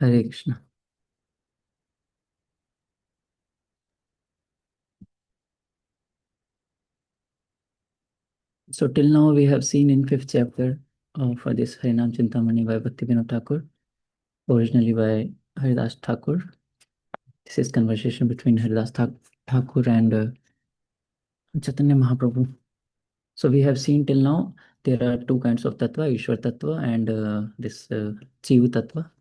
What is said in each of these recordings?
Hare Krishna. So till now we have seen in fifth chapter for this Harinaam Chintamani by Bhaktivinoda Thakur, originally by Haridas Thakur. This is conversation between Thakur and Chaitanya Mahaprabhu. So we have seen till now there are two kinds of tattva, Ishwar tattva and this Jiv tattva.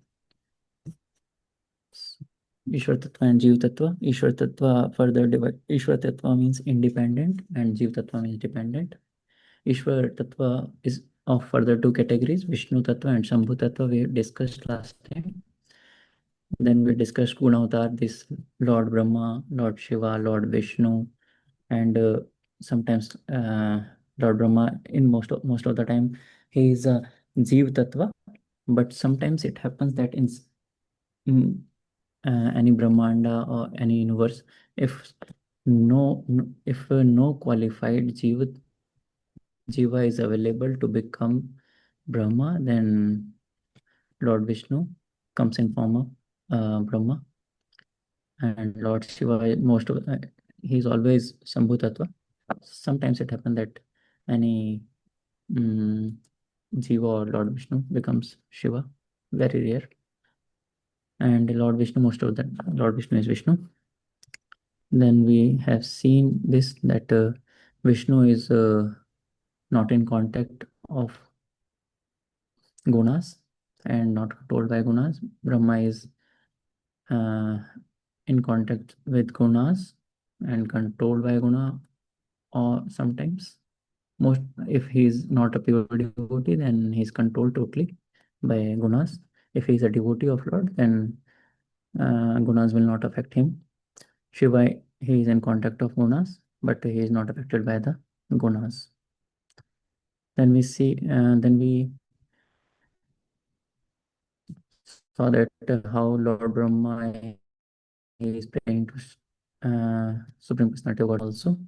Ishwar tattva and Jiv tattva. Ishwar tattva further divide. Ishwar tattva means independent and Jiv tattva means dependent. Ishwar Tattva is of further two categories, Vishnu Tattva and Shambhu Tattva we discussed last time. Then we discussed Gunavatar, this Lord Brahma, Lord Shiva, Lord Vishnu, and sometimes Lord Brahma. In most of the time, he is a Jeev Tattva, but sometimes it happens that in any Brahmanda or any universe, if no qualified Jiva is available to become Brahma, then Lord Vishnu comes in form of Brahma, and Lord Shiva he's always Shambhu Tattva. Sometimes it happens that any Jiva or Lord Vishnu becomes Shiva, very rare. And Lord Vishnu, most of the Lord Vishnu is Vishnu. Then we have seen this that Vishnu is not in contact of gunas and not controlled by gunas. Brahma is uh, in contact with gunas and controlled by guna, or sometimes most if he is not a pure devotee, then he is controlled totally by gunas. If he is a devotee of Lord, then gunas will not affect him. Shiva, he is in contact of gunas, but he is not affected by the gunas. Then we saw that how Lord Brahma is praying to Supreme Personality of God also.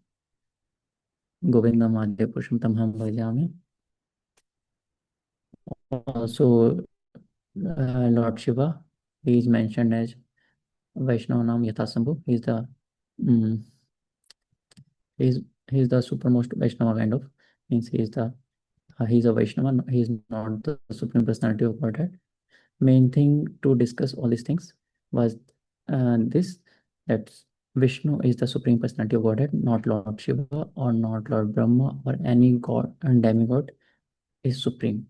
Govindam Adya Purusham Tamham Bhajami. Also, Lord Shiva, he is mentioned as Vaishnava Nam Yathasambhu. Mm, he's he's the supermost Vaishnava kind of, means he's a Vaishnava. He is not the Supreme Personality of Godhead. Main thing to discuss all these things was this, that Vishnu is the Supreme Personality of Godhead, not Lord Shiva or not Lord Brahma or any god and demigod is supreme.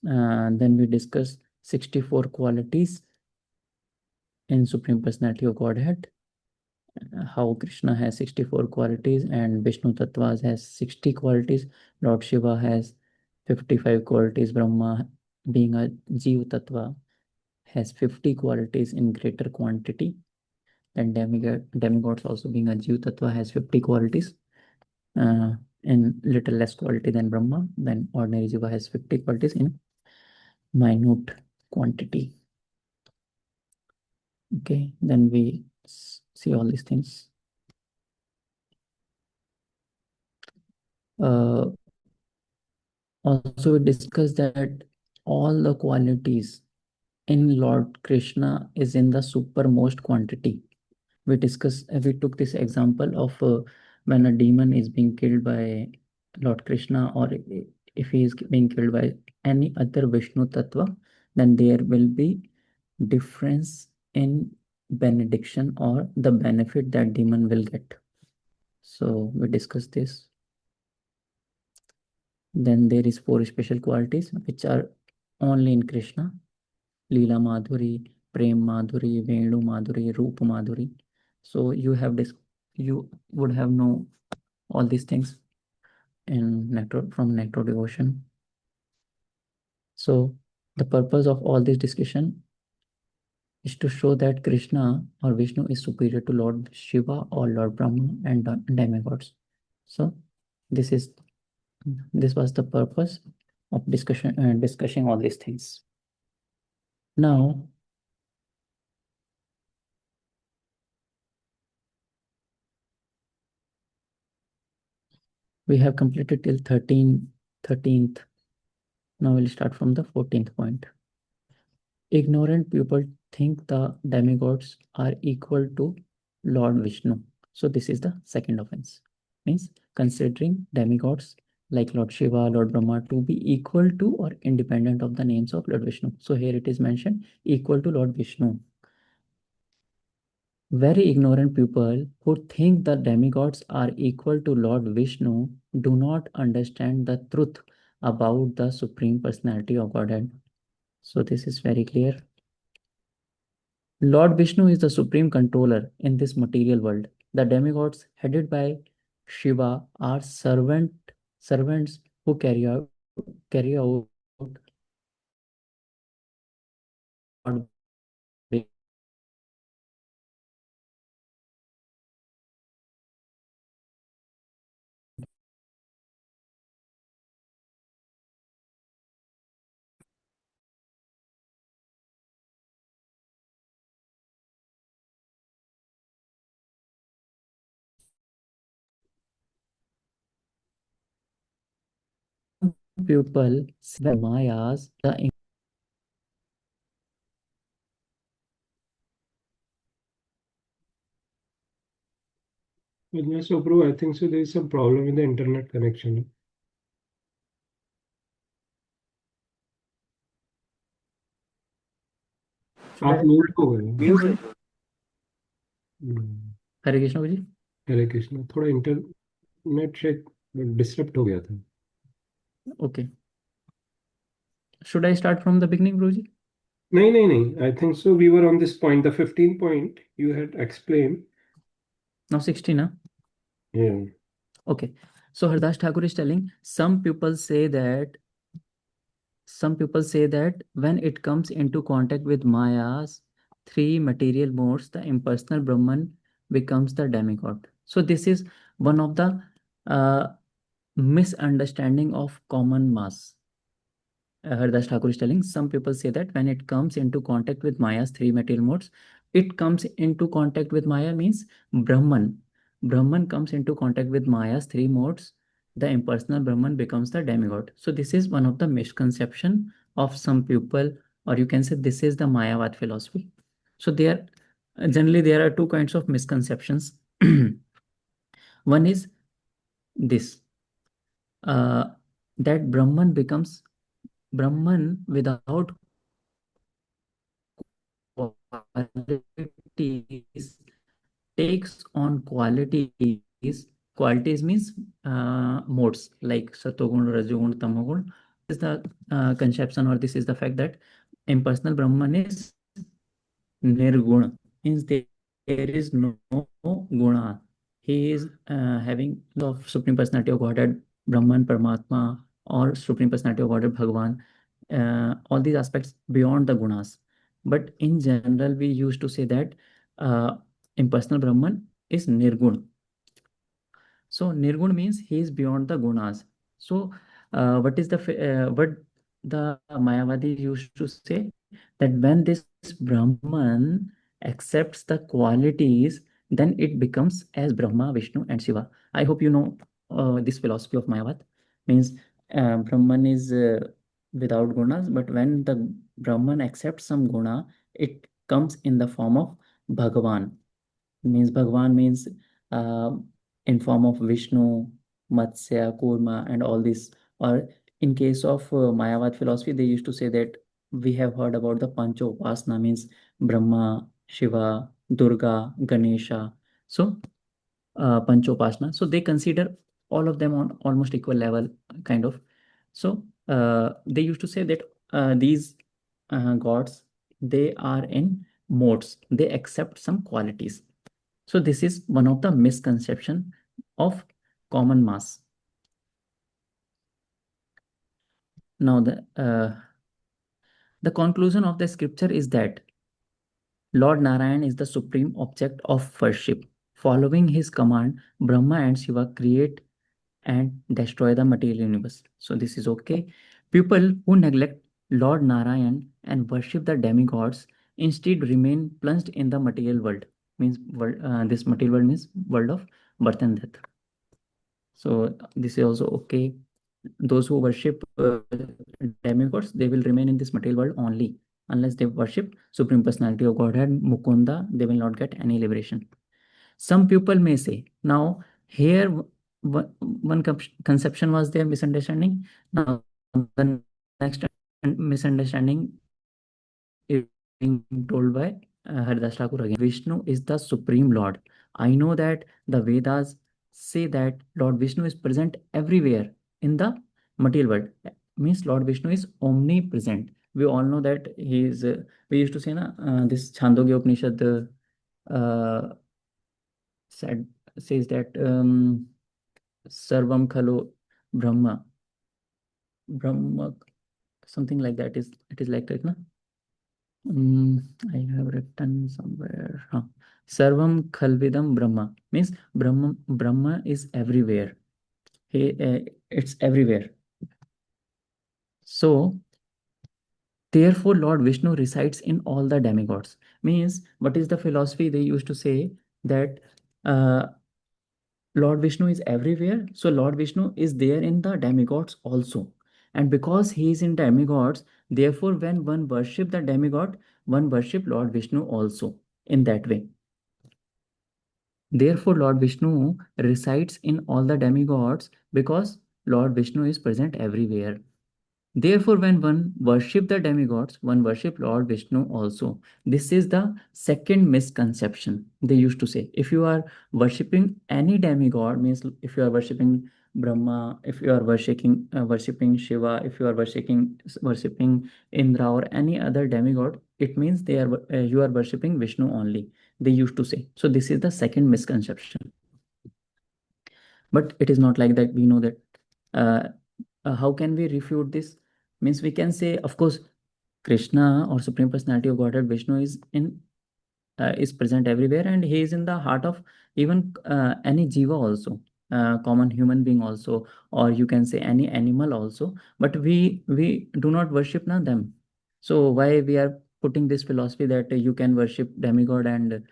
Then we discussed 64 qualities in Supreme Personality of Godhead, how Krishna has 64 qualities and Vishnu Tattvas has 60 qualities. Lord Shiva has 55 qualities. Brahma, being a Jeev Tattva, has 50 qualities in greater quantity. Then demigods also being a Jeev Tattva has 50 qualities in little less quality than Brahma. Then ordinary Jiva has 50 qualities in minute quantity. Okay, then we see all these things. Also, we discussed that all the qualities in Lord Krishna is in the supermost quantity. We took this example of when a demon is being killed by Lord Krishna, or if he is being killed by any other Vishnu Tattva, then there will be difference in benediction or the benefit that demon will get. So we discussed this. Then there is 4 special qualities which are only in Krishna: Leela Madhuri, Prem Madhuri, Venu Madhuri, Rupa Madhuri. So you would have know all these things in from Nectar Devotion. So the purpose of all this discussion is to show that Krishna or Vishnu is superior to Lord Shiva or Lord Brahma and demigods. So this was the purpose of discussing all these things. Now we have completed till 13th. Now we'll start from the 14th point. Ignorant people think the demigods are equal to Lord Vishnu. So this is the second offense. Means considering demigods like Lord Shiva, Lord Brahma to be equal to or independent of the names of Lord Vishnu. So here it is mentioned equal to Lord Vishnu. Very ignorant people who think the demigods are equal to Lord Vishnu do not understand the truth about the Supreme Personality of Godhead. So this is very clear. Lord Vishnu is the supreme controller in this material world. The demigods headed by Shiva are servants who carry out Lord people see the Mayas, the Padmanabh Swaroop Prabhu, I think so. There is some problem with the internet connection. आप mute हो गए हो। हम्म, Hare Krishna जी. हरे कृष्णा, थोड़ा internet शायद disturb हो गया था। Okay. Should I start from the beginning, Guruji? नहीं नहीं नहीं, I think so we were on this point, the 15 point you had explain. Now 16, huh? Yeah. Okay. So Hardas Thakur is telling some people say that when it comes into contact with Maya's three material modes, the impersonal Brahman becomes the demigod. So this is one of the uh, misunderstanding of common mass. Hardas Thakur is telling some people say that when it comes into contact with Maya's three material modes, it comes into contact with Maya means Brahman. Brahman comes into contact with Maya's three modes. The impersonal Brahman becomes the demigod. So this is one of the misconception of some people, or you can say this is the Mayavad philosophy. So generally there are two kinds of misconceptions. One is this that Brahman without qualities takes on qualities means modes like satogun, rajogun, tamogun. This is the conception, or this is the fact that impersonal Brahman is nirguna, means there is no guna. He is having the supreme personality of Godhead, Brahman, Paramatma, or supreme personality of Godhead, Bhagavan, all these aspects beyond the gunas. But in general, we used to say that uh, impersonal Brahman is nirgun. So nirgun means he is beyond the gunas. So what the Mayavadi used to say that when this Brahman accepts the qualities, then it becomes as Brahma, Vishnu, and Shiva. I hope you know this philosophy of Mayavad. Means Brahman is without gunas, but when the Brahman accepts some guna, it comes in the form of Bhagavan. Means Bhagavan means uh, in form of Vishnu, Matsya, Kurma, and all this. Or in case of Mayavad philosophy, they used to say that we have heard about the Panchopasana means Brahma, Shiva, Durga, Ganesha. So Panchopasana. So they consider all of them on almost equal level, kind of. So they used to say that these gods, they are in modes. They accept some qualities. So this is one of the misconception of common mass. Now the conclusion of the scripture is that Lord Narayan is the supreme object of worship. Following his command, Brahma and Shiva create and destroy the material universe. So this is okay. People who neglect Lord Narayan and worship the demigods instead remain plunged in the material world. Means this material world means world of birth and death. So this is also okay. Those who worship demigods, they will remain in this material world only. unless they worship Supreme Personality of Godhead, Mukunda, they will not get any liberation. Some people may say, now here one conception was there, misunderstanding. Now the next misunderstanding is being told by Haridas Thakur again. Vishnu is the supreme Lord. I know that the Vedas say that Lord Vishnu is present everywhere in the material world. Means Lord Vishnu is omnipresent. We all know that he is. We used to say na this Chandogya Upanishad said says that Sarvam Khalo Brahma. Brahma, something like that is it is like that, na? I have written somewhere. Huh. Sarvam Khalvidam Brahma means Brahma is everywhere. It's everywhere. So therefore, Lord Vishnu resides in all the demigods. Means what is the philosophy they used to say that uh, Lord Vishnu is everywhere. So Lord Vishnu is there in the demigods also. And because he is in demigods, therefore when one worship the demigod, one worship Lord Vishnu also in that way. Therefore Lord Vishnu resides in all the demigods because Lord Vishnu is present everywhere. Therefore, when one worship the demigods, one worship Lord Vishnu also. This is the second misconception they used to say. If you are worshipping any demigod, means if you are worshipping Brahma, if you are worshipping Shiva, if you are worshipping Indra or any other demigod, it means you are worshipping Vishnu only. They used to say. So this is the second misconception. But it is not like that. We know that. Uh, how can we refute this? Means we can say, of course, Krishna or Supreme Personality of Godhead Vishnu is present everywhere, and he is in the heart of even any jiva also, common human being also, or you can say any animal also. But we do not worship na them. So why we are putting this philosophy that you can worship demigod and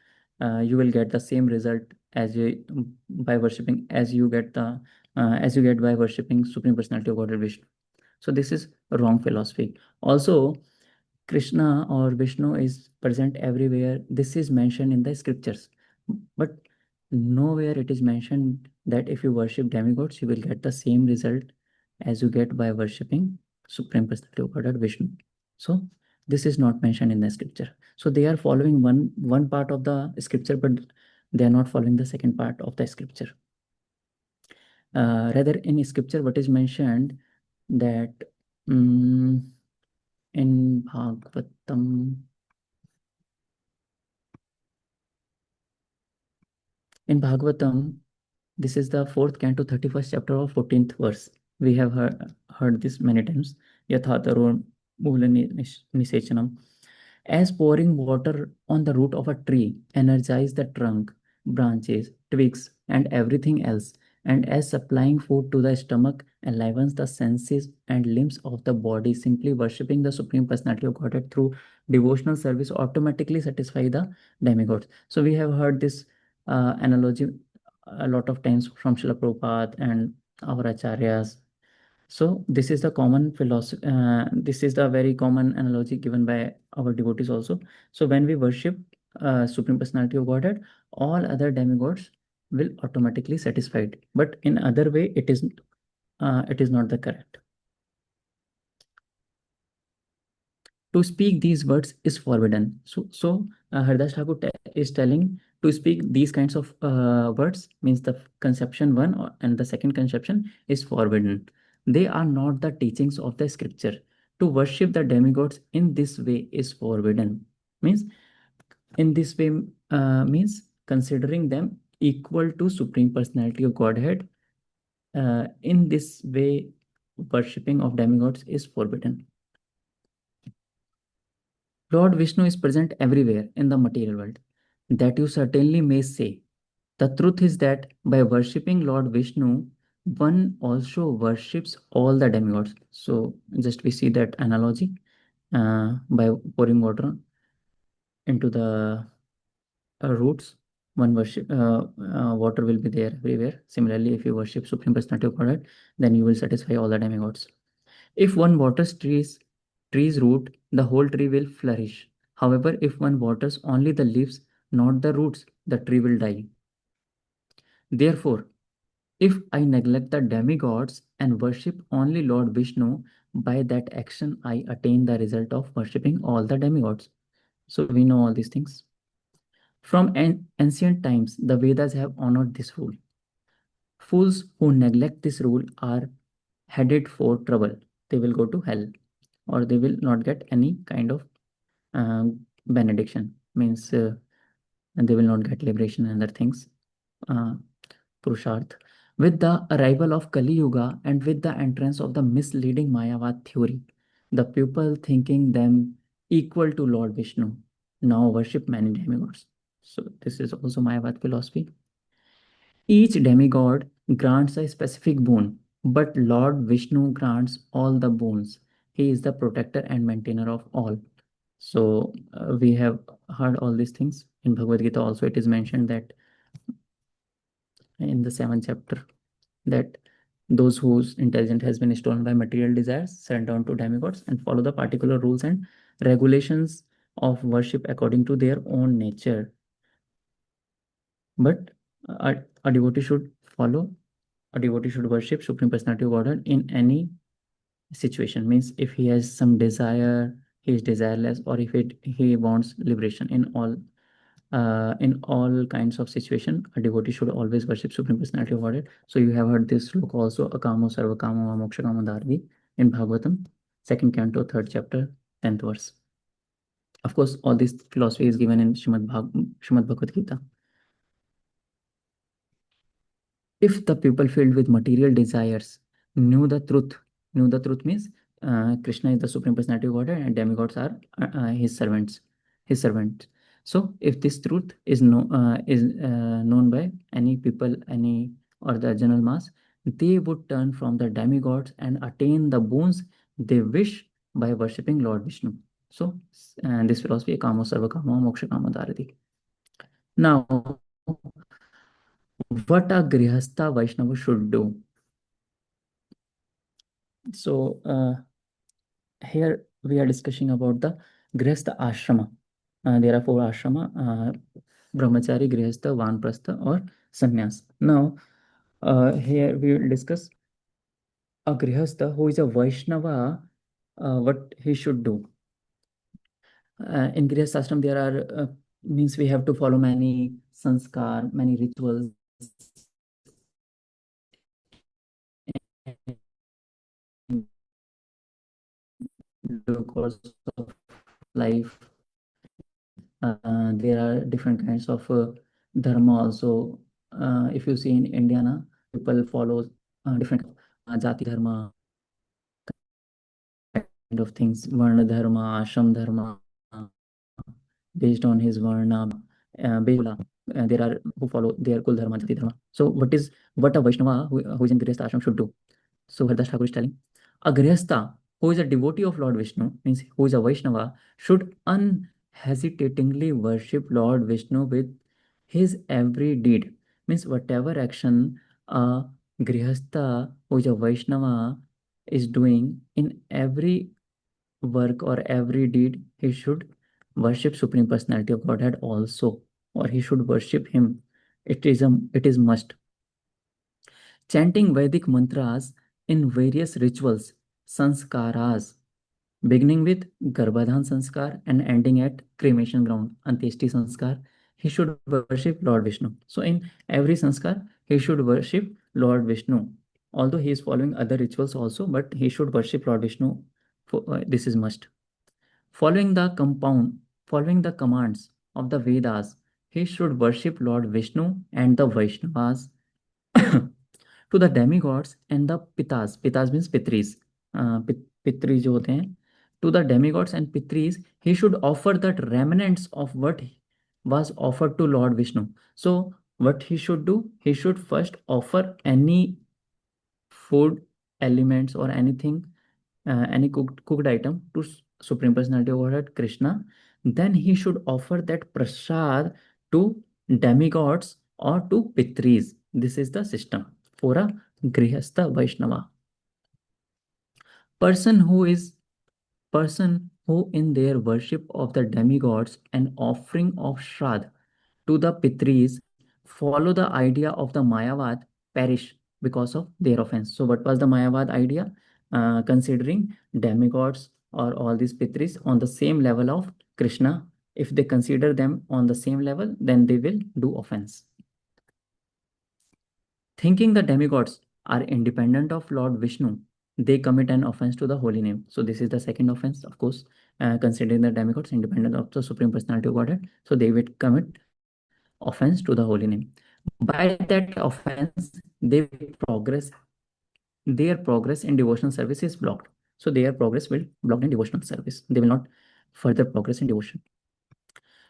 you will get the same result as you by worshipping as you get by worshipping Supreme Personality of Godhead Vishnu. So this is a wrong philosophy. Also, Krishna or Vishnu is present everywhere. This is mentioned in the scriptures, but nowhere it is mentioned that if you worship demigods, you will get the same result as you get by worshipping Supreme Personality of Godhead Vishnu. So this is not mentioned in the scripture. So they are following one part of the scripture, but they are not following the second part of the scripture. Rather, in scripture, what is mentioned that in Bhagavatam, this is the fourth canto, 31st chapter of 14th verse. We have heard this many times. Yathataro Mula Nisechanam. As pouring water on the root of a tree energize the trunk, branches, twigs, and everything else, and as supplying food to the stomach enlivens the senses and limbs of the body, simply worshipping the Supreme Personality of Godhead through devotional service automatically satisfy the demigods. So we have heard this analogy a lot of times from Srila Prabhupada and our acharyas. So this is the common philosophy. This is the very common analogy given by our devotees also. So when we worship Supreme Personality of Godhead, all other demigods will automatically satisfied. But in other way, it is not the correct. To speak these words is forbidden. So Haridas Thakur is telling to speak these kinds of words means the conception one and the second conception is forbidden. They are not the teachings of the scripture. To worship the demigods in this way is forbidden. Means in this way means considering them equal to Supreme Personality of Godhead. In this way, worshipping of demigods is forbidden. Lord Vishnu is present everywhere in the material world. That you certainly may say. The truth is that by worshipping Lord Vishnu, one also worships all the demigods. So just we see that analogy by pouring water into the roots. One worship water will be there everywhere. Similarly, if you worship Supreme Personality of Godhead, then you will satisfy all the demigods. If one waters trees tree's root, the whole tree will flourish. However, if one waters only the leaves, not the roots, the tree will die. Therefore, if I neglect the demigods and worship only Lord Vishnu, by that action I attain the result of worshipping all the demigods. So we know all these things. From ancient times, the Vedas have honored this rule. Fools who neglect this rule are headed for trouble. They will go to hell, or they will not get any kind of benediction. Means and they will not get liberation and other things. Uh, Purusharth. With the arrival of Kali Yuga and with the entrance of the misleading Mayavad theory, the people thinking them equal to Lord Vishnu now worship many demigods. So this is also Mayavad philosophy. Each demigod grants a specific boon, but Lord Vishnu grants all the boons. He is the protector and maintainer of all. So we have heard all these things in Bhagavad Gita. Also, it is mentioned that in the seventh chapter that those whose intelligence has been stolen by material desires send down to demigods and follow the particular rules and regulations of worship according to their own nature. But a devotee should follow, a devotee should worship Supreme Personality of Godhead in any situation. Means if he has some desire, he is desireless, or if he wants liberation in all kinds of situation, a devotee should always worship Supreme Personality of Godhead. So you have heard this look also, Akamo Sarvakamo Mokshakamo Dharvi in Bhagavatam, second canto, third chapter, 10th verse. Of course, all this philosophy is given in Srimad Bhagavad Gita. If the people filled with material desires knew the truth means Krishna is the Supreme Personality of Godhead and demigods are his servants. So if this truth is known by any people, any or the general mass, they would turn from the demigods and attain the boons they wish by worshipping Lord Vishnu. So this philosophy, Kamo Sarva Kamo Moksha Kamo Dharati. Now, what a Grihastha Vaishnava should do. So here we are discussing about the Grihastha Ashrama. There are four ashrama: Brahmachari, Grihastha, Vanprastha, or Sannyas. Now here we will discuss a Grihastha who is a Vaishnava, what he should do. In Grihastha ashram there are means we have to follow many sanskar, many rituals in the course of life. There are different kinds of dharma also. If you see in India, na, people follow different jati dharma kind of things, varna dharma, ashram dharma, based on his varna, based there are who follow their kul dharma, jati dharma. So what a Vaishnava who is in Grihastha ashram should do? So Hardas Thakur is telling, a Grihastha who is a devotee of Lord Vishnu, means who is a Vaishnava, should unhesitatingly worship Lord Vishnu with his every deed. Means whatever action a Grihastha who is a Vaishnava is doing, in every work or every deed, he should worship Supreme Personality of Godhead also, or he should worship him. It is must. Chanting Vedic mantras in various rituals, sanskaras, beginning with Garbhadhan Sanskar and ending at cremation ground, Antyeshti Sanskar, he should worship Lord Vishnu. So in every Sanskar, he should worship Lord Vishnu. Although he is following other rituals also, but he should worship Lord Vishnu. This is must. Following the commands of the Vedas, he should worship Lord Vishnu and the Vaishnavas. To the demigods and the pitas means pitris, pitris जो होते हैं, to the demigods and pitris he should offer that remnants of what was offered to Lord Vishnu. So what he should do, he should first offer any food elements or anything, any cooked item to Supreme Personality of Godhead Krishna. Then he should offer that prasad to demigods or to pitris. This is the system for a Grihastha Vaishnava. Person who is person who in their worship of the demigods and offering of Shraddh to the Pitris follow the idea of the Mayavad perish because of their offense. So, what was the Mayavad idea? Considering demigods or all these Pitris on the same level of Krishna. If they consider them on the same level, then they will do offense. Thinking the demigods are independent of Lord Vishnu, they commit an offense to the holy name. So this is the second offense, of course, considering the demigods independent of the Supreme Personality of Godhead. So they would commit offense to the holy name. By that offense, their progress in devotional service is blocked. So their progress will blocked in devotional service. They will not further progress in devotion.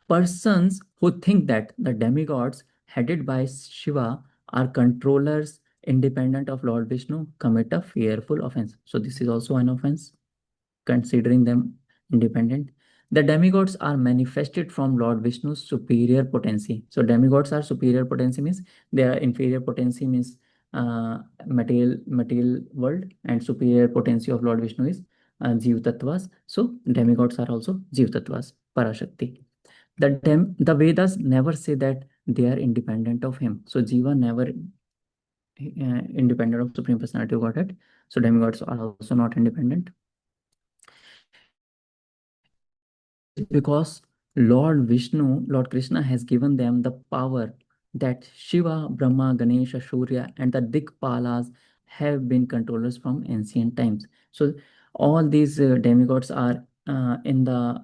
Persons who think that the demigods headed by Shiva are controllers independent of Lord Vishnu commit a fearful offense. So this is also an offense, considering them independent. The demigods are manifested from Lord Vishnu's superior potency. So demigods are superior potency means their inferior potency means material world, and superior potency of Lord Vishnu is Jiv Tattvas. So demigods are also Jiv Tattvas, Parashakti. The Vedas never say that they are independent of him. So Jiva never independent of Supreme Personality of Godhead. So demigods are also not independent. It is because Lord Vishnu, Lord Krishna has given them the power that Shiva, Brahma, Ganesha, Surya, and the Dikpalas have been controllers from ancient times. So all these demigods are in the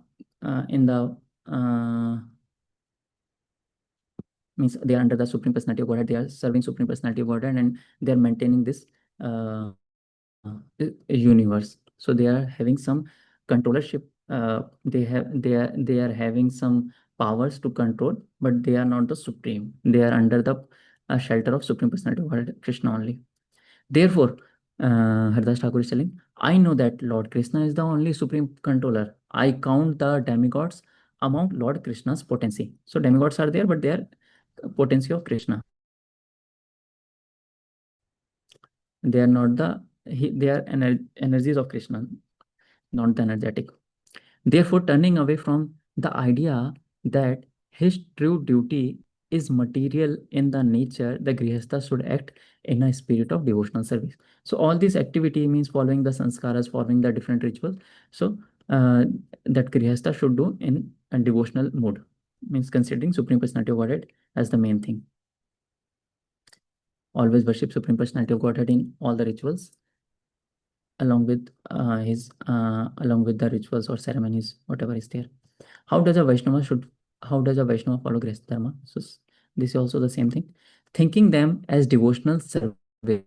means they are under the Supreme Personality of Godhead. They are serving Supreme Personality of Godhead, and they are maintaining this universe. So they are having some controllership. They are having some powers to control, but they are not the supreme. They are under the shelter of Supreme Personality of Godhead, Krishna only. Therefore, Haridas Thakur is telling, I know that Lord Krishna is the only supreme controller. I count the demigods among Lord Krishna's potency. So demigods are there, but they are potency of Krishna. They are not they are energies of Krishna, not the energetic. Therefore, turning away from the idea that his true duty is material in the nature, the Grihastha should act in a spirit of devotional service. So, all this activity means following the sanskaras, following the different rituals. So, that Grihastha should do in a devotional mode, means considering Supreme Personality of Godhead as the main thing. Always worship Supreme Personality of Godhead in all the rituals, along with along with the rituals or ceremonies, whatever is there. How does a Vaishnava should how does a Vaishnava follow Grihastha Dharma? So this is also the same thing. Thinking them as devotional service,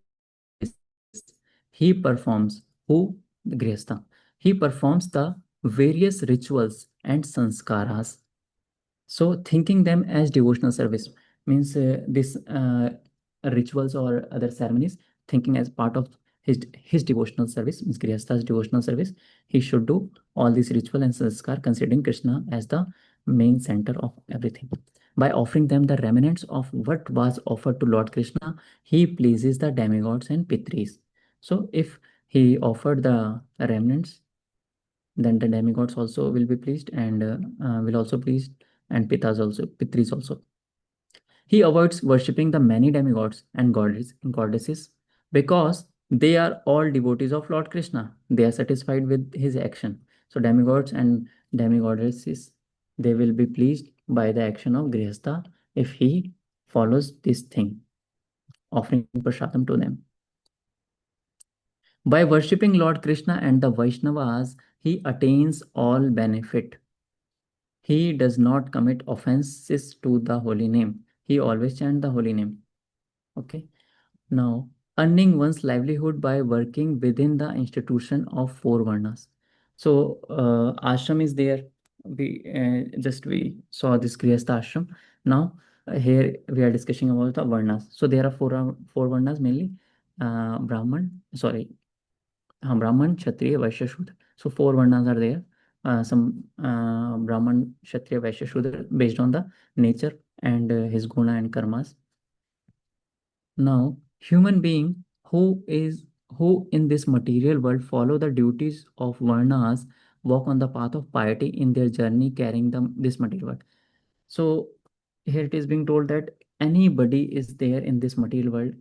he performs who the Grihastha. He performs the various rituals and sanskaras. So thinking them as devotional service means this rituals or other ceremonies, thinking as part of his devotional service, means Grihastha's devotional service. He should do all these ritual and sanskar considering Krishna as the main center of everything. By offering them the remnants of what was offered to Lord Krishna, he pleases the demigods and pitris. So if he offered the remnants, then the demigods also will be pleased, and will also pleased, and pitris also. He avoids worshipping the many demigods and goddesses because they are all devotees of Lord Krishna. They are satisfied with his action. So demigods and demigoddesses, they will be pleased by the action of Grihastha if he follows this thing, offering prasadam to them. By worshipping Lord Krishna and the Vaishnavas, he attains all benefit. He does not commit offenses to the holy name. He always chant the holy name. Okay. Now, earning one's livelihood by working within the institution of four varnas. So, ashram is there. We saw this Grihastha ashram. Now, here we are discussing about the varnas. So, there are four varnas mainly. Brahman, sorry, Brahman, Kshatriya, Vaishya, Shudra. So four varnas are there. Some Brahman, Kshatriya, Vaishya, Shudra based on the nature and his guna and karmas. Now, human being who in this material world follow the duties of varnas walk on the path of piety in their journey carrying this material world. So here it is being told that anybody is there in this material world,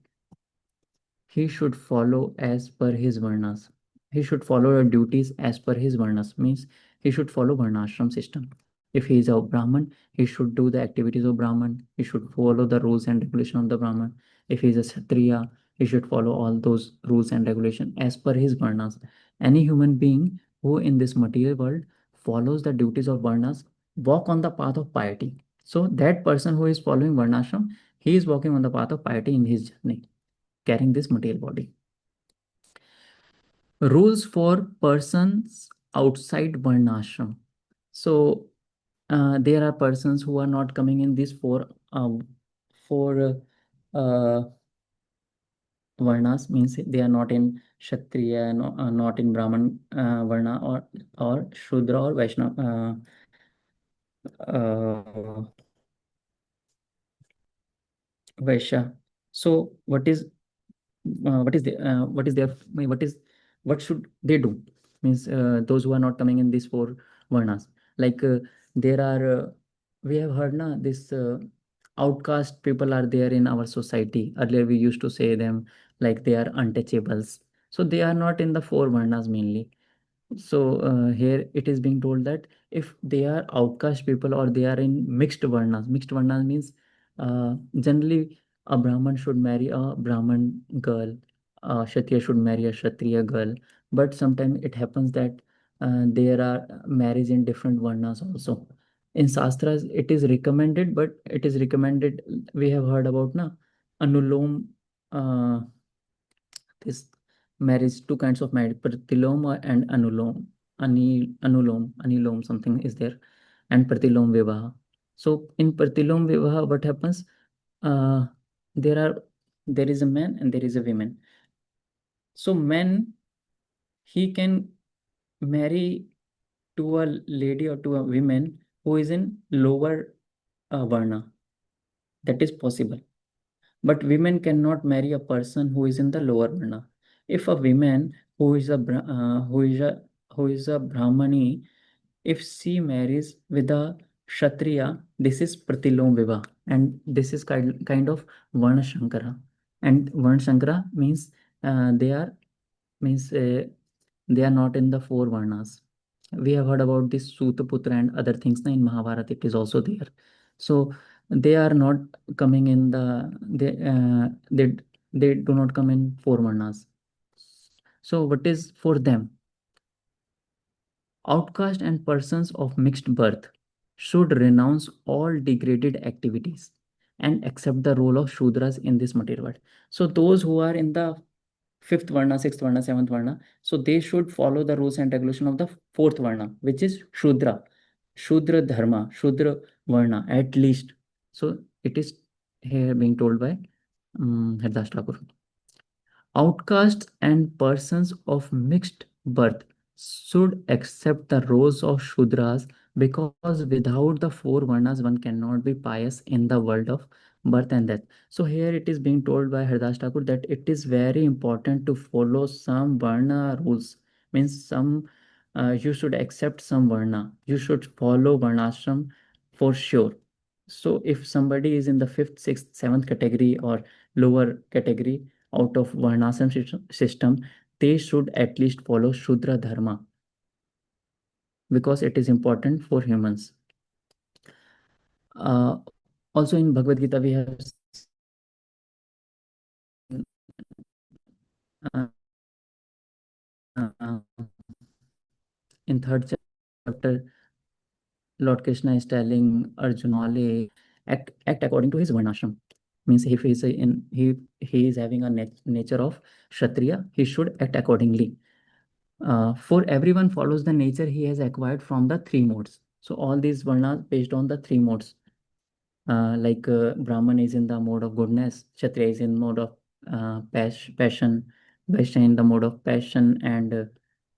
he should follow as per his varnas. He should follow the duties as per his varnas, means he should follow varnashram system. If he is a Brahman, he should do the activities of Brahman. He should follow the rules and regulation of the Brahman. If he is a Kshatriya, he should follow all those rules and regulation as per his varnas. Any human being who in this material world follows the duties of varnas walk on the path of piety. So that person who is following varnashram, he is walking on the path of piety in his journey carrying this material body. Rules for persons outside Varnashram. So there are persons who are not coming in these four Varnas, means they are not in Kshatriya, not in Brahman Varna, or Shudra or Vaishnava. Vaishya. So what is their what should they do, means those who are not coming in these four varnas, like there are we have heard na this outcast people are there in our society. Earlier we used to say them like they are untouchables, so they are not in the four varnas mainly. So here it is being told that if they are outcast people or they are in mixed varnas means generally a Brahman should marry a Brahman girl, a Kshatriya should marry a Kshatriya girl. But sometimes it happens that there are marriage in different varnas also. In Shastras, it is recommended, but it is recommended. We have heard about na Anulom. This marriage, two kinds of marriage, pratilom and anulom. Anilom, something is there, and pratilom vivaha. So in pratilom vivaha, what happens? Uh, there are there is a man and there is a woman. So man, he can marry to a lady or to a woman who is in lower varna. That is possible. But women cannot marry a person who is in the lower varna. If a woman who is a who is a brahmani, if she marries with a kshatriya, this is pratilom vivah, and this is kind of varna shankara. And varna shankara means they are means they are not in the four varnas. We have heard about this Sutaputra and other things. Na, in Mahabharata, it is also there. So they are not coming in they do not come in four varnas. So what is for them? Outcast and persons of mixed birth should renounce all degraded activities and accept the role of Shudras in this material world. So those who are in the fifth varna, sixth varna, seventh varna, so they should follow the rules and regulation of the fourth varna, which is Shudra. Shudra Dharma, Shudra Varna, at least. So it is here being told by Haridas Thakur. Outcasts and persons of mixed birth should accept the roles of Shudras because without the four Varnas, one cannot be pious in the world of birth and death. So here it is being told by Haridas Thakur that it is very important to follow some Varna rules. Means some you should accept some Varna. You should follow Varnashram for sure. So if somebody is in the fifth, sixth, seventh category or lower category, out of Varnashram system, they should at least follow Shudra Dharma because it is important for humans. Also in Bhagavad Gita, we have uh, uh, in third chapter, Lord Krishna is telling Arjuna, act according to his Varnashram. Means if he is he is having a nature of Kshatriya, he should act accordingly. For everyone follows the nature he has acquired from the three modes. So all these varnas based on the three modes. Like Brahman is in the mode of goodness, Kshatriya is in mode of passion, Vaishya in the mode of passion and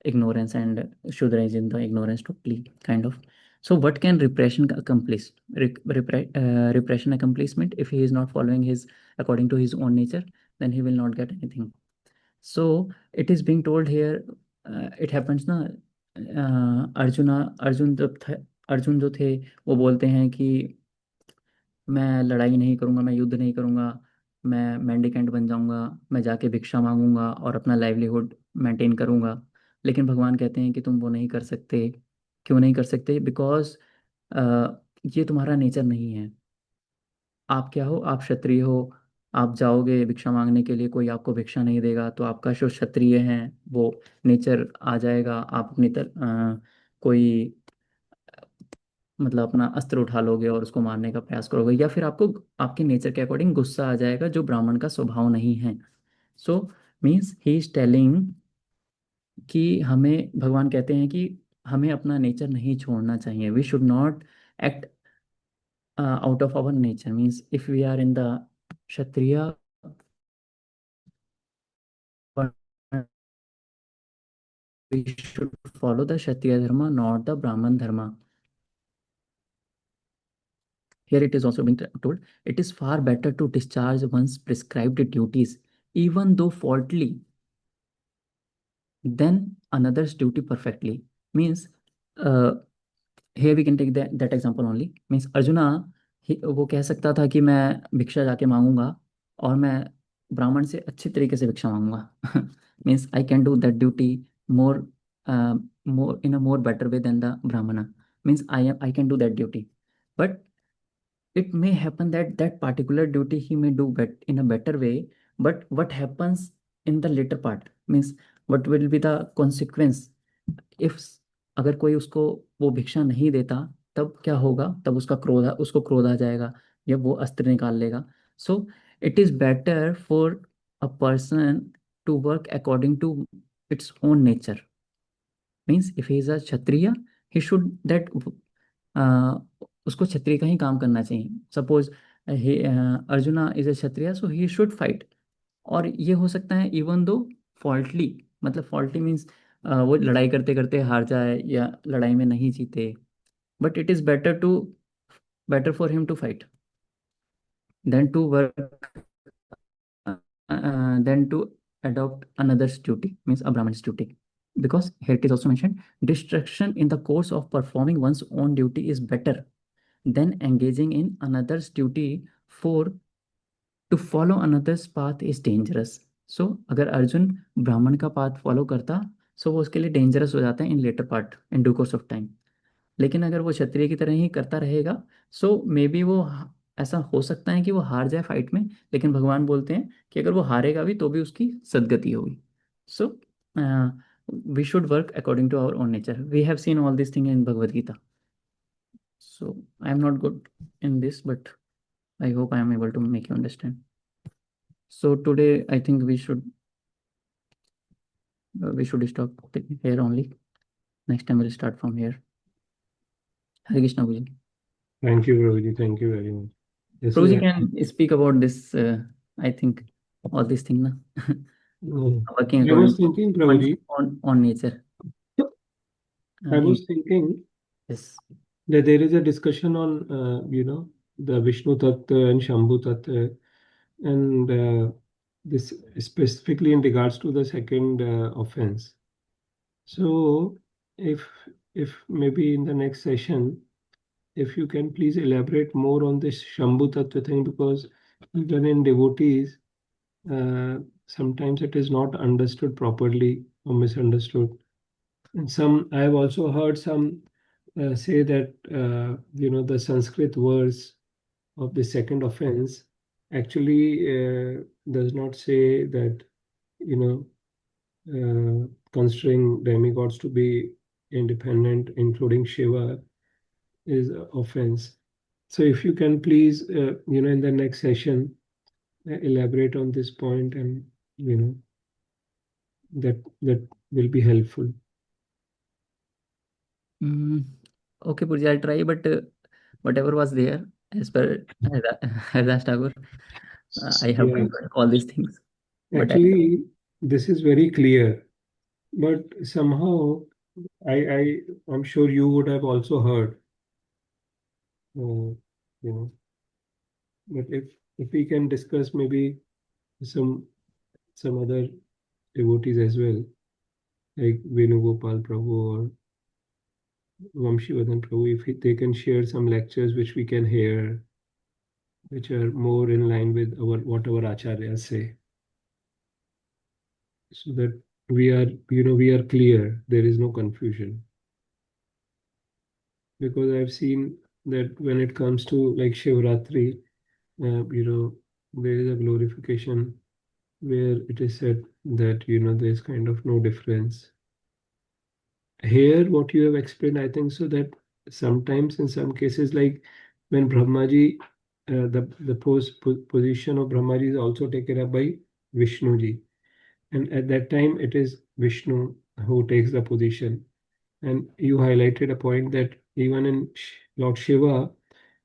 ignorance, and Shudra is in the ignorance totally, kind of. So what can repression accomplish? Repression accomplishment, if he is not following his according to his own nature, then he will not get anything. So it is being told here, it happens now. Arjuna Arjun जब थे, अर्जुन जो थे वो बोलते हैं कि मैं लड़ाई नहीं करूंगा, मैं युद्ध नहीं करूंगा, मैं मेंडिकेंट बन जाऊंगा, मैं जाके भिक्षा मांगूंगा और अपना लाइवलीहुड मेंटेन करूंगा। लेकिन भगवान कहते हैं कि तुम वो नहीं कर सकते। क्यों नहीं कर सकते? बिकॉज ये तुम्हारा नेचर नहीं है। आप क्या हो? आप क्षत्रिय हो। आप जाओगे भिक्षा मांगने के लिए, कोई आपको भिक्षा नहीं देगा, तो आपका जो क्षत्रिय है वो नेचर आ जाएगा। आप अपनी कोई मतलब अपना अस्त्र उठा लोगे और उसको मारने का प्रयास करोगे, या फिर आपको आपके नेचर के अकॉर्डिंग गुस्सा आ जाएगा, जो ब्राह्मण का स्वभाव नहीं है। So means he is telling कि हमें, भगवान कहते हैं कि हमें अपना नेचर नहीं छोड़ना चाहिए। We should not act out of our nature. Means if we are in the Kshatriya, we should follow the kshatriya dharma, not the brahman dharma. Here it is also being told, it is far better to discharge one's prescribed duties, even though faultily, than another's duty perfectly. Means, uh, here we can take that example only. Means arjuna, वो कह सकता था कि मैं भिक्षा जाके मांगूंगा और मैं ब्राह्मण से अच्छी तरीके से भिक्षा मांगूंगा। Means I can do that duty more more in a more better way than the brahmana. Means I can do that duty, but it may happen that that particular duty he may do in a better way. But what happens in the later part? Means what will be the consequence if, अगर कोई उसको वो भिक्षा नहीं देता, तब क्या होगा? तब उसको क्रोध आ जाएगा, या वो अस्त्र निकाल लेगा। So it is better for a person to work according to its own nature. Means if he is a Kshatriya, he should that, उसको क्षत्रिय का ही काम करना चाहिए। Suppose Arjuna is a Kshatriya, so he should fight. और ये हो सकता है इवन दो फॉल्टली, मतलब फॉल्टली मीन्स वो लड़ाई करते करते हार जाए या लड़ाई में नहीं जीते, but it is better for him to fight than to work, than to adopt another's duty, means a brahman's duty. Because here it is also mentioned, distraction in the course of performing one's own duty is better than engaging in another's duty, for to follow another's path is dangerous. So अगर अर्जुन ब्राह्मण का path follow करता, सो वो उसके लिए dangerous हो जाता है in later part, in due course of time. लेकिन अगर वो क्षत्रिय की तरह ही करता रहेगा, सो मे बी वो ऐसा हो सकता है कि वो हार जाए फाइट में। लेकिन भगवान बोलते हैं कि अगर वो हारेगा भी तो भी उसकी सदगति होगी। So we should work according to our own nature. We have seen all this thing in Bhagavad Gita. So I am not good in this, but I hope I am able to make you understand. So today I think we should stop here only. Next time we'll start from here. Hare Krishna Prabhuji. Thank you, Prabhuji. Thank you very much. This is Prabhuji can speak about this. I think all these things, na? Working I according was to thinking, one's Prabhuji, on nature. I In was thinking Yes. that there is a discussion on, the Vishnu Tattva and Shambhu Tattva, and this specifically in regards to the second offense. So, if if maybe in the next session, if you can please elaborate more on this Shambhu Tattva thing, because even in devotees, sometimes it is not understood properly or misunderstood. And some, I have also heard some say that the Sanskrit words of the second offense actually does not say that you know considering demigods to be independent, including Shiva, is a offense. So if you can please, in the next session, elaborate on this point, and you know that will be helpful. Mm, okay, Purji, I'll try, but whatever was there as per Haridas Thakur, I have Yeah, covered all these things. But I, actually, this is very clear, but somehow I'm sure you would have also heard, uh, you know, but if we can discuss maybe some some other devotees as well, like Venugopal Prabhu Vamshivadan Prabhu, if they can share some lectures which we can hear, which are more in line with our what our acharyas say, so that we are clear. There is no confusion. Because I've seen that when it comes to like Shivratri, there is a glorification where it is said that there's kind of no difference. Here, what you have explained, I think so that sometimes in some cases, like when Brahmaji, the position of Brahmaji is also taken up by Vishnuji, and at that time it is Vishnu who takes the position. And you highlighted a point that even in Lord Shiva,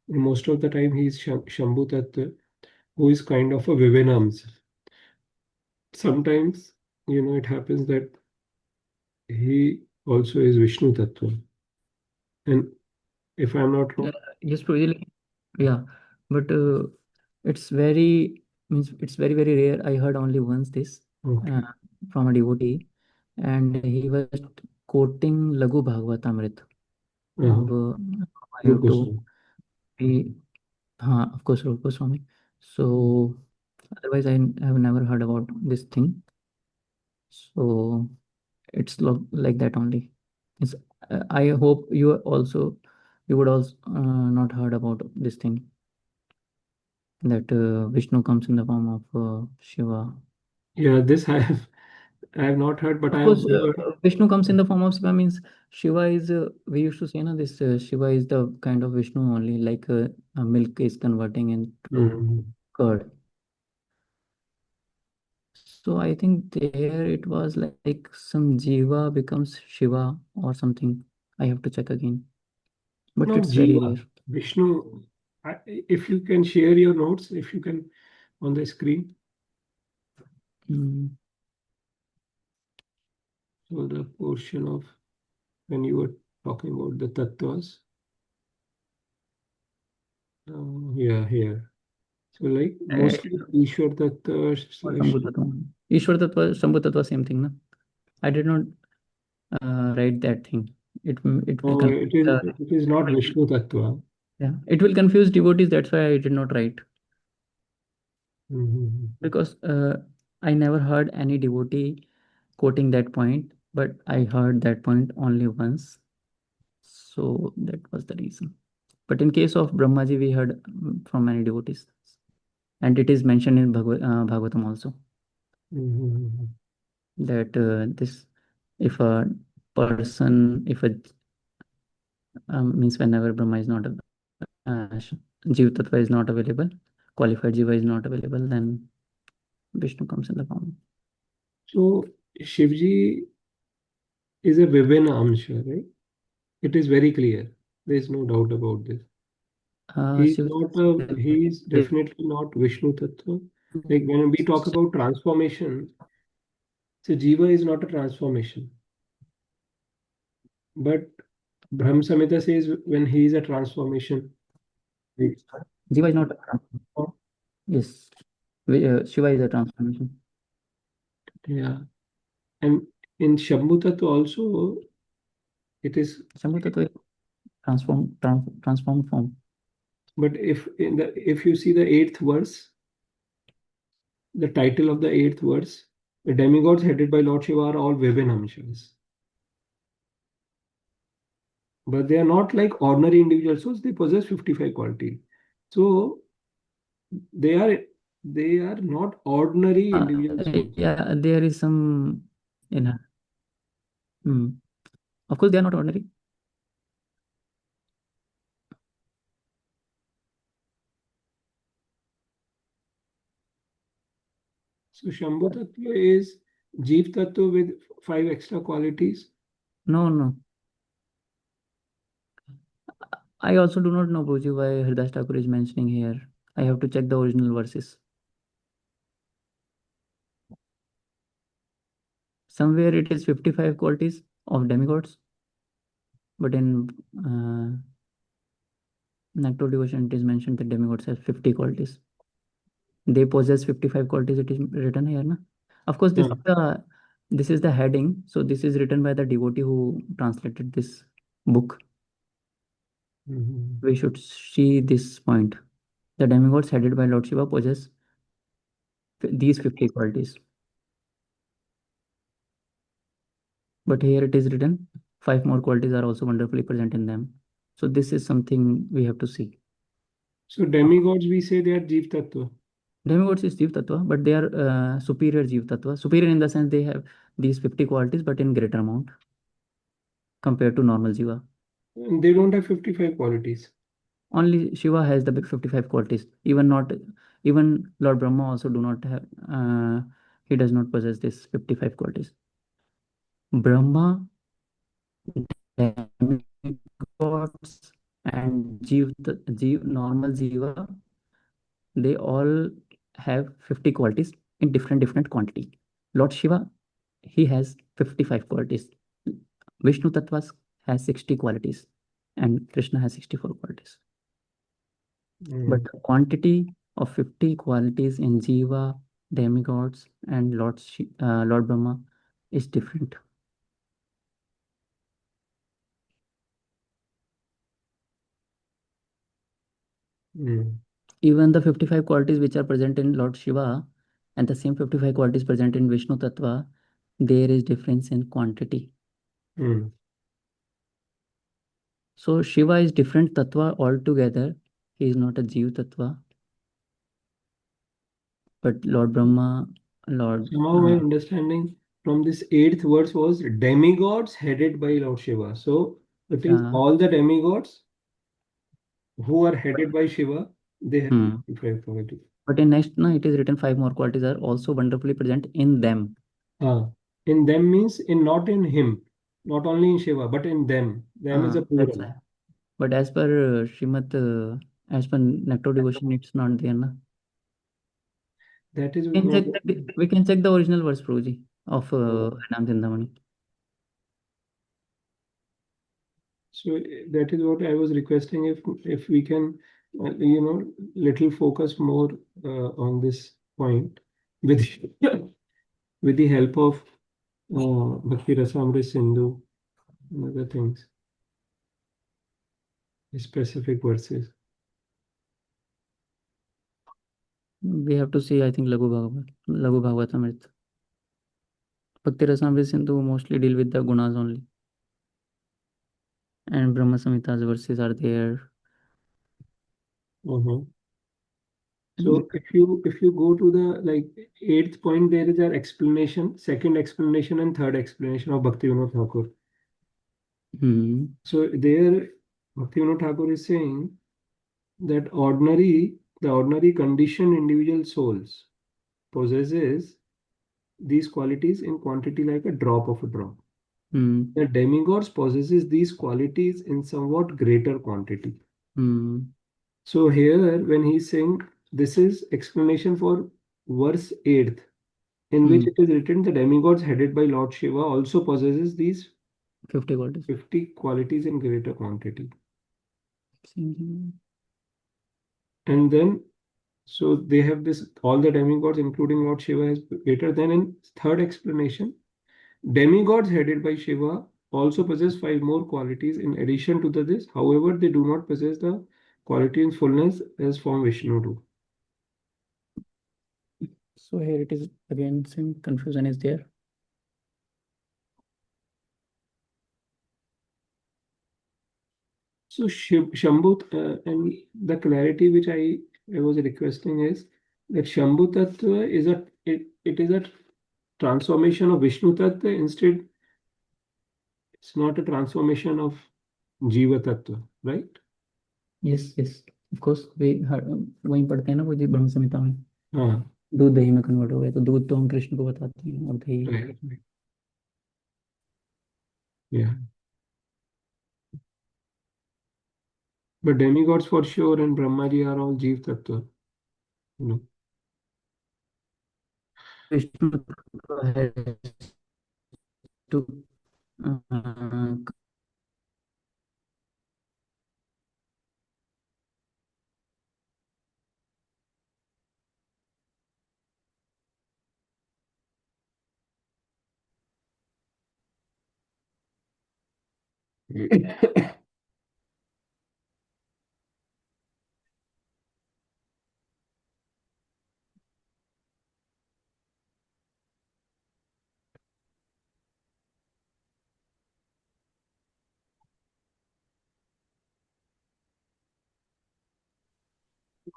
most of the time he is Shambhu Tattva, who is kind of a Vivinams. Sometimes, it happens that he also is Vishnu Tattva. And if I'm not wrong, Yes, probably. Yeah, but it's very means it's very very rare. I heard only once this uh, okay. from a devotee, and he was quoting Lagu Bhagavatamrit Uh-huh. of I have Rupa to Swami. be, of course, Rupa Swami. So otherwise, have never heard about this thing. So it's like that only. It's, I hope you would also not heard about this thing that Vishnu comes in the form of Shiva. Yeah, this I have not heard, but Of I have course, heard. Vishnu comes in the form of Shiva means Shiva is, we used to say, no, this Shiva is the kind of Vishnu only, like milk is converting into Mhm. curd. So I think there it was like some Jiva becomes Shiva or something. I have to check again, but Not it's very Jiva. rare. Vishnu, if you can share your notes, if you can on the screen. Mm. So the portion of when you were talking about the tattvas. Yeah, here. So like mostly Ishwar Tattva Or slash. Shambhu Tattva. Ishwar Tattva, Shambhu Tattva, same thing, na? I did not write that thing. It will Oh, confuse the it is not Vishnu Tattva. yeah. It will confuse devotees. That's why I did not write Mhm. because I never heard any devotee quoting that point, but I heard that point only once. So that was the reason. But in case of Brahmaji, we heard from many devotees, and it is mentioned in Bhagavatam also Mhm. that this if a if a means whenever Brahma is not Jiva Tattva is not available, qualified Jiva is not available, then Vishnu comes in the form. So Shivji is a Vivina Amsha, right? It is very clear. There is no doubt about this. Shiva He is definitely not Vishnu Tattva. Like when we talk about transformation, so Jiva is not a transformation. But Brahm Samhita says when he is a transformation. Like, Jiva is not a transformation. Yes, Shiva is a transformation. yeah. And in Shambhu Tattva also, it is, Shambhu Tattva is transformed form. but if you see the eighth verse, the title of the eighth verse, the demigods headed by Lord Shiva are all Vivinamshas. But they are not like ordinary individual souls, they possess 55 qualities. So they are they are not ordinary individual souls. Yeah, there is some in her. Hmm. Of course, they are not ordinary. So Shambhu Tattva is Jeev Tattva with five extra qualities. No, no. I also do not know, Bhuji, why Haridas Thakur is mentioning here. I have to check the original verses. Somewhere it is 55 qualities of demigods, but in Nectar Devotion it is mentioned that demigods have 50 qualities. They possess 55 qualities, it is written here, na? Of course, Huh. this is the heading. So this is written by the devotee who translated this. book, Mhm. we should see this point. The demigods headed by Lord Shiva possess these 50 qualities. But here it is written, 5 more qualities are also wonderfully present in them. So this is something we have to see. So demigods, we say they are Jeev Tattva. Demigods is Jeev Tattva, but they are superior Jeev Tattva. Superior in the sense they have these 50 qualities, but in greater amount compared to normal Jiva. And they don't have 55 qualities. Only Shiva has the 55 qualities. Even Lord Brahma also do not have. He does not possess this 55 qualities. Brahma, demigods, and normal Jiva, they all have 50 qualities in different quantity. Lord Shiva, he has 55 qualities. Vishnu Tattvas has 60 qualities, and Krishna has 64 qualities. But Mm. the quantity of 50 qualities in Jiva, demigods, and Lord Brahma is different. Mm. Even the 55 qualities which are present in Lord Shiva and the same 55 qualities present in Vishnu Tattva, there is difference in quantity. Mm. So Shiva is different Tattva altogether. He is not a Jiva Tattva. But Lord Brahma, Lord Somehow my understanding from this eighth verse was demigods headed by Lord Shiva. So it is uh, all the demigods who are headed by Shiva, they have hmm. 55 qualities. But in next, no, it is written 5 more qualities are also wonderfully present in them. In them means in not in him, not only in Shiva, but in them. Them is a That's plural. why. But as per as per Nectar devotion, it's not there, na? That is We can what. check we can check the original verse, Prabhuji, of uh, Harinaam Chintamani. So that is what I was requesting if we can, little focus more on this point with with the help of Bhakti Rasamrita Sindhu and other things, specific verses. We have to see, I think, Laghu Bhagavatamrita. Bhakti Rasamrita Sindhu mostly deal with the gunas only. And Brahma Samhita's verses are there. Mhm. And, So if you go to the like eighth point, there is an explanation, second explanation, and third explanation of Bhakti Vinod Thakur. hmm, So there, Bhakti Vinod Thakur is saying that the ordinary conditioned individual souls possesses these qualities in quantity like a drop of a drop. hmm, The demigods possesses these qualities in somewhat greater quantity. hmm, So here, when he's saying this is explanation for verse 8th, in which hmm. it is written the demigods headed by Lord Shiva also possesses these 50 qualities. 50 qualities in greater quantity. And then, so they have this, all the demigods, including Lord Shiva, is greater than in third explanation. Demigods headed by Shiva also possess 5 more qualities in addition to this. However, they do not possess the quality in fullness as from Vishnu do. So here it is again, same confusion is there. So Shambhu, and the clarity which I was requesting is that Shambhu Tattva is it is a transformation of Vishnu Tattva. Instead, it's not a transformation of Jiva Tattva, right? Yes, yes. Of course, वहीं पढ़ते हैं ना वो जी ब्रह्म संहिता में, हाँ, दूध दही में कन्वर्ट हो गया, तो दूध तो हम कृष्ण को बताते हैं और दही right, right. Yeah. But demigods for sure and Brahmaji are all Jiva Tattva, you know. Vishnu को है to uh,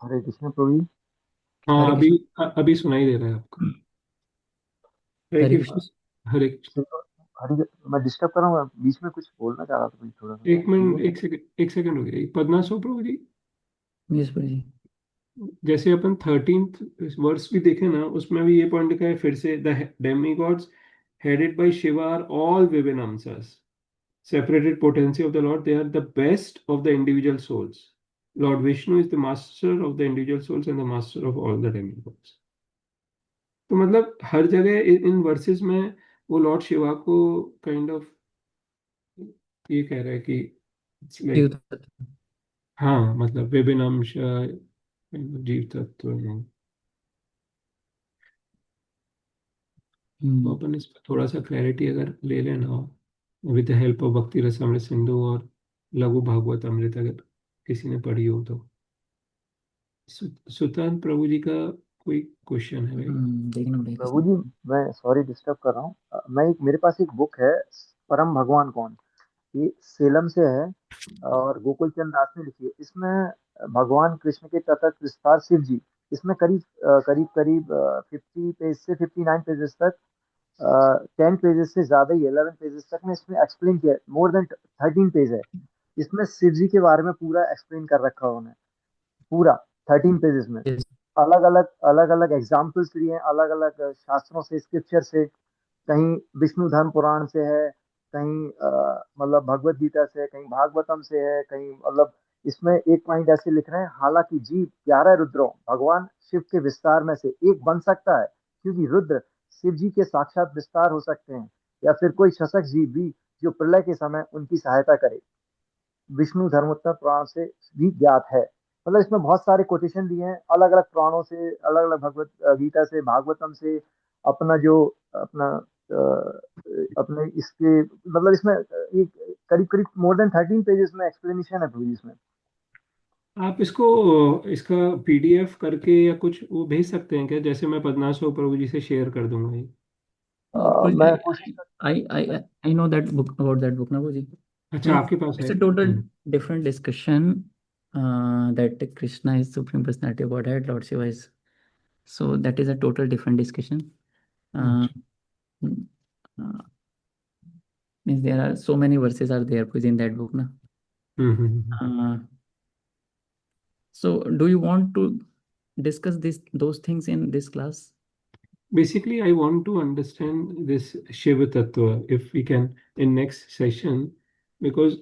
हरे कृष्ण प्रभु जी। हाँ, हरे अभी कृष्ण। अभी सुनाई दे रहा है आपको? हरे हरे कृष्ण। कृष्ण। हरे कृष्ण। तो हरे, मैं डिस्टर्ब कर रहा हूँ, बीच में कुछ बोलना चाह रहा था, कुछ थोड़ा सा एक मिनट, बोलिए। एक सेकंड हो गया। पद्मासो प्रभु जी, यस प्रभु जी। जैसे अपन 13th वर्स भी देखे ना, उसमें भी ये पॉइंट लिखा है फिर से, the demigods headed by Shiva are all Vivinamsas, separated potency of the Lord. They are the best of the individual souls. Lord Vishnu is the master of the individual souls and the master of all the demigods. तो मतलब हर जगह इन versus में वो Lord Shiva को kind of ये कह रहा है कि जीव लाइक, तत्व। हाँ मतलब विभिन्नांश जीव तत्व हैं। तो हम्म। अपन इस पर थोड़ा सा क्लैरिटी अगर ले लेना विद द हेल्प ऑफ भक्ति रसामृत सिंधु और लघु भागवत अमृत, अगर किसी ने पढ़ी हो तो। सुल्तान प्रभु जी का कोई क्वेश्चन है भाई? देखना पड़ेगा प्रभु किसने। जी, मैं सॉरी डिस्टर्ब कर रहा हूँ। मैं एक, मेरे पास एक बुक है, परम भगवान कौन, ये सेलम से है और गोकुल चंद दास ने लिखी है। इसमें भगवान कृष्ण के तथक विस्तार शिव जी, इसमें करीब करीब करीब 50 पेज से 59 पेजेस तक, 10 पेजेस से ज्यादा ही, 11 पेजेस तक में इसमें एक्सप्लेन किया, मोर देन 13 पेज है। इसमें शिव जी के बारे में पूरा एक्सप्लेन कर रखा है उन्होंने, पूरा 13 पेजेस में। Yes. अलग अलग एग्जाम्पल्स लिए हैं, अलग अलग शास्त्रों से, स्क्रिप्चर से। कहीं विष्णु धर्म पुराण से है, कहीं मतलब भगवत गीता से, कहीं भागवतम से है, कहीं मतलब इसमें एक पॉइंट ऐसे लिख रहे हैं, हालांकि जीव 11 रुद्रों भगवान शिव के विस्तार में से एक बन सकता है, क्योंकि रुद्र शिव जी के साक्षात विस्तार हो सकते हैं, या फिर कोई शशक जीव भी जो प्रलय के समय उनकी सहायता करे, विष्णु धर्मोत्तर पुराण से भी ज्ञात है। मतलब इसमें बहुत सारे कोटेशन दिए हैं अलग अलग पुराणों से, अलग अलग भगवत गीता से, भागवतम से, अपना जो अपना अपने इसके, मतलब इसमें एक करीब करीब मोर देन 13 पेजेस में एक्सप्लेनेशन है पूरी इसमें। आप इसको, इसका पीडीएफ करके या कुछ वो भेज सकते हैं क्या? जैसे मैं पद्मासो प्रभु जी से शेयर कर दूंगा ये। Prabhuji, मैं कोशिश I know that book, about that book, na Prabhuji. अच्छा, Means आपके पास है? it's a total different discussion, that Krishna is Supreme Personality of Godhead, Lord Shiva is. So that is a total different discussion. Uh, अच्छा। mm, uh, Means there are so many verses are there within that book, na. Hmm. Uh, so do you want to discuss those things in this class? Basically, I want to understand this Shiva Tattva, if we can, in next session, because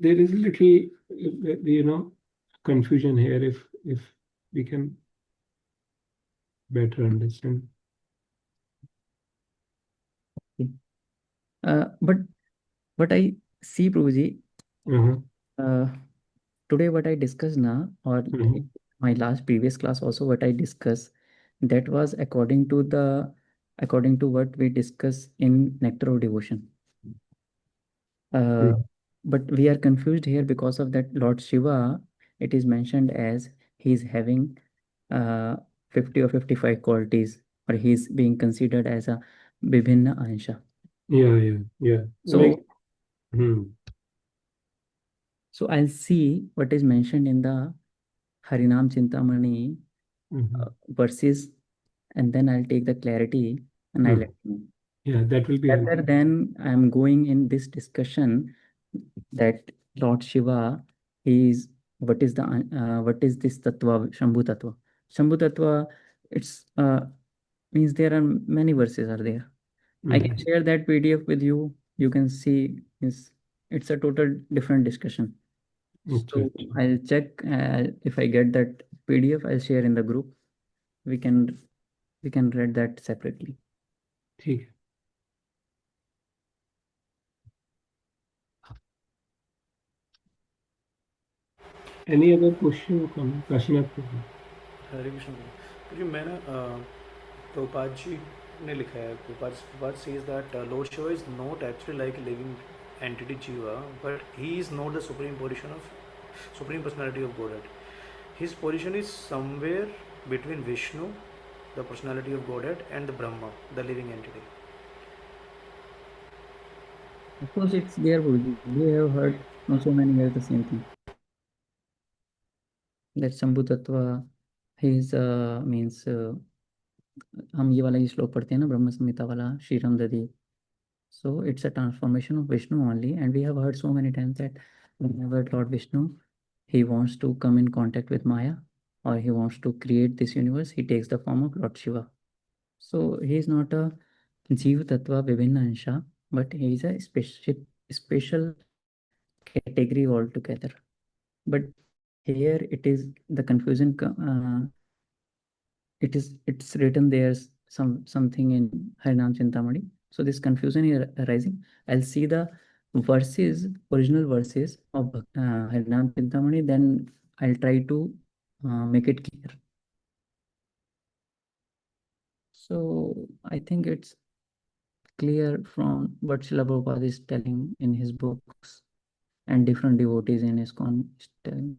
there is little, confusion here. If we can better understand. But what I see, Prabhuji, Uh-huh. uh, today what I discussed now, or Mhm. my last previous class also what I discussed, that was according to what we discuss in Nectar of Devotion. Uh, Mhm. but we are confused here because of that Lord Shiva. It is mentioned as he's having uh, 50 or 55 qualities, or he's being considered as a Bibhinna Ansha. Yeah. Like, So, hmm. so I'll see what is mentioned in the Harinam Chintamani Mhm. verses, and then I'll take the clarity and I'll Hmm. let you know. Yeah, that will be Rather helpful. than I'm going in this discussion that Lord Shiva is, what is this tattva, Shambhu tattva? Shambhu tattva, it's means there are many verses are there. I can Mhm. share that PDF with you. You can see it's a total different discussion. अच्छा, So अच्छा। I'll check if I get that PDF. I'll share in the group. We can we can read that separately. ठीक है। Any other question or comment? Kashinath प्रभु। हरे कृष्ण क्योंकि मैं ना प्रभुपाद जी ने लिखा है, Prabhupada says that Lord Shiva is not actually like living entity Jiva, but he is not the supreme personality of Godhead. His position is somewhere between Vishnu, the personality of Godhead, and the Brahma, the living entity. Of course, it's there, Guruji. We have heard from so many years the same thing. That Shambhu Tattva, his means हम ये वाला ही श्लोक पढ़ते हैं ना ब्रह्म संहिता वाला श्रीराम दधी. So it's a transformation of Vishnu only, and we have heard so many times that whenever Lord Vishnu, he wants to come in contact with Maya, or he wants to create this universe, he takes the form of Lord Shiva. So he is not a Jiva Tattva Vibhinna Ansha, but he is a special category altogether. But here it is the confusion. It's written there something in Harinaam Chintamani. So this confusion is arising. I'll see the original verses of Harinaam Chintamani, then I'll try to make it clear. So I think it's clear from what Srila Prabhupada is telling in his books and different devotees in his is telling.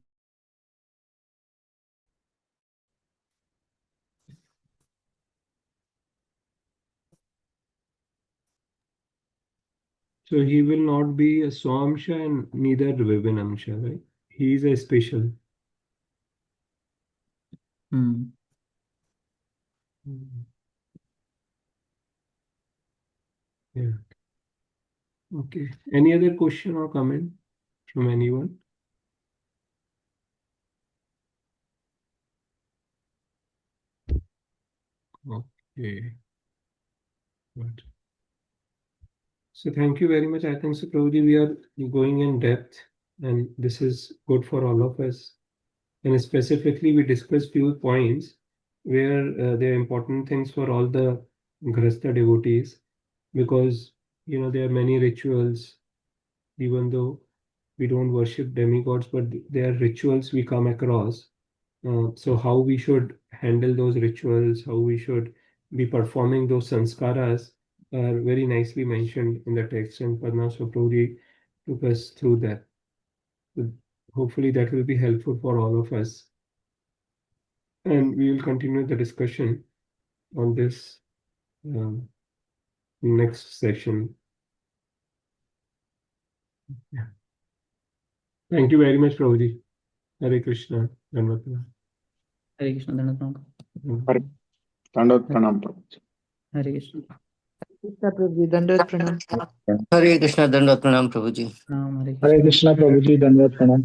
So he will not be a Swamsha and neither Vibhinamsha, right? He is a special. Hmm. Yeah. Okay. Any other question or comment from anyone? Okay. Good. So thank you very much. I think, so Prabhuji, we are going in depth, and this is good for all of us. And specifically, we discussed few points where they are important things for all the Grasta devotees, because there are many rituals, even though we don't worship demigods, but there are rituals we come across. So how we should handle those rituals, how we should be performing those sanskaras are very nicely mentioned in the text, and Padmanabh Swaroop prabhuji took us through that. So hopefully that will be helpful for all of us. And we will continue the discussion on this next session. Yeah. Thank you very much, Prabhuji. Hare Krishna. Hare Krishna, Dandavat Pranam Prabhuji. Hare Krishna. Dandavat Pranam. Hare Krishna, Dandavat Pranam Prabhuji. Hare Hare Krishna. Krishna Prabhuji, Dandavat Pranam.